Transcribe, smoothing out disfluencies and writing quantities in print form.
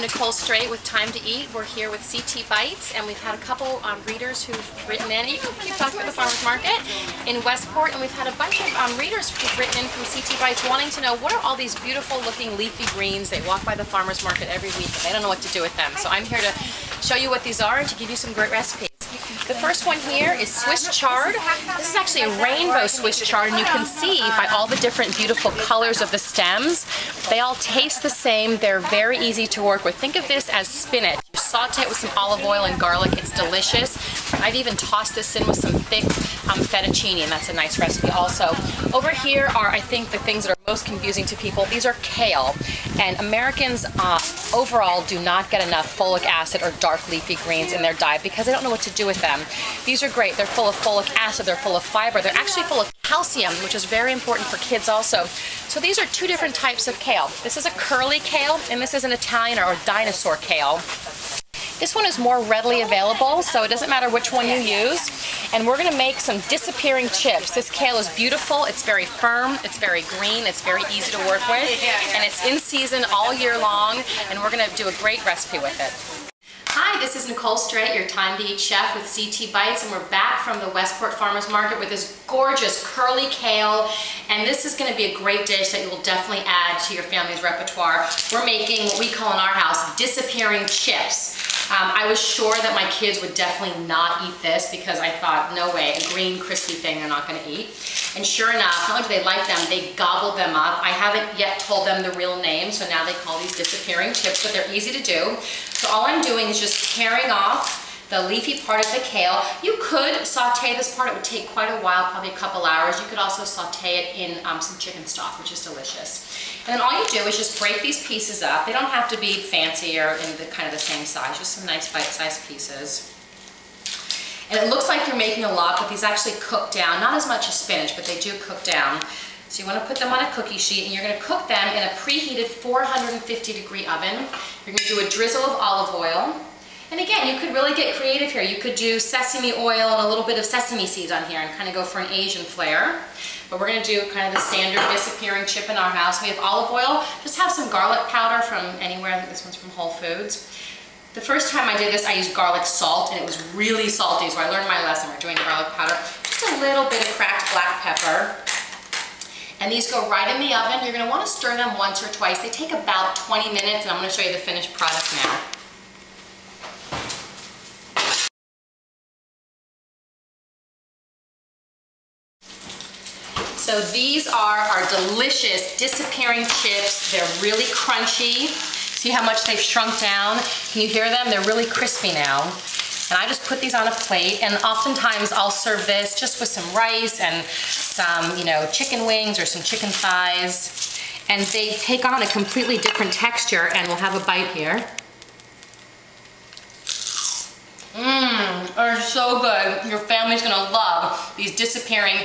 Nicole Straight with Time to Eat. We're here with CT Bites, and we've had a couple readers who've written in. You can keep talking about the farmer's market in Westport, and we've had a bunch of readers who've written in from CT Bites wanting to know what are all these beautiful looking leafy greens. They walk by the farmer's market every week and they don't know what to do with them. So I'm here to show you what these are and to give you some great recipes. The first one here is Swiss chard. This is actually a rainbow Swiss chard, and you can see by all the different beautiful colors of the stems, they all taste the same. They're very easy to work with. Think of this as spinach. You saute it with some olive oil and garlic. It's delicious. I've even tossed this in with some thick fettuccine, and that's a nice recipe also. Over here are, I think, the things that are most confusing to people. These are kale, and Americans overall do not get enough folic acid or dark leafy greens in their diet because they don't know what to do with them. These are great. They're full of folic acid, they're full of fiber, they're actually full of calcium, which is very important for kids also. So these are two different types of kale. This is a curly kale, and this is an Italian or dinosaur kale. This one is more readily available, so it doesn't matter which one you use. And we're gonna make some disappearing chips. This kale is beautiful, it's very firm, it's very green, it's very easy to work with, and it's in season all year long, and we're gonna do a great recipe with it. Hi, this is Nicole Straight, your Time to Eat chef with CT Bites, and we're back from the Westport Farmer Market with this gorgeous curly kale, and this is going to be a great dish that you will definitely add to your family's repertoire. We're making what we call in our house disappearing chips. I was sure that my kids would definitely not eat this because I thought, no way, a green crispy thing they're not going to eat. And sure enough, not only do they like them, they gobbled them up. I haven't yet told them the real name, so now they call these disappearing chips, but they're easy to do. So all I'm doing is just tearing off the leafy part of the kale. You could saute this part. It would take quite a while, probably a couple hours. You could also saute it in some chicken stock, which is delicious. And then all you do is just break these pieces up. They don't have to be fancy or in the kind of the same size, just some nice bite-sized pieces. And it looks like you're making a lot, but these actually cook down. Not as much as spinach, but they do cook down. So you want to put them on a cookie sheet, and you're going to cook them in a preheated 450-degree oven. You're going to do a drizzle of olive oil. And again, you could really get creative here. You could do sesame oil and a little bit of sesame seeds on here and kind of go for an Asian flair. But we're going to do kind of the standard disappearing chip in our house. We have olive oil. Just have some garlic powder from anywhere. I think this one's from Whole Foods. The first time I did this, I used garlic salt, and it was really salty, so I learned my lesson. We're doing garlic powder. Just a little bit of cracked black pepper. And these go right in the oven. You're going to want to stir them once or twice. They take about 20 minutes, and I'm going to show you the finished product now. So these are our delicious disappearing chips. They're really crunchy. See how much they've shrunk down? Can you hear them? They're really crispy now. And I just put these on a plate, and oftentimes I'll serve this just with some rice and some, chicken wings or some chicken thighs. And they take on a completely different texture, and we'll have a bite here. Mmm, they're so good. Your family's gonna love these disappearing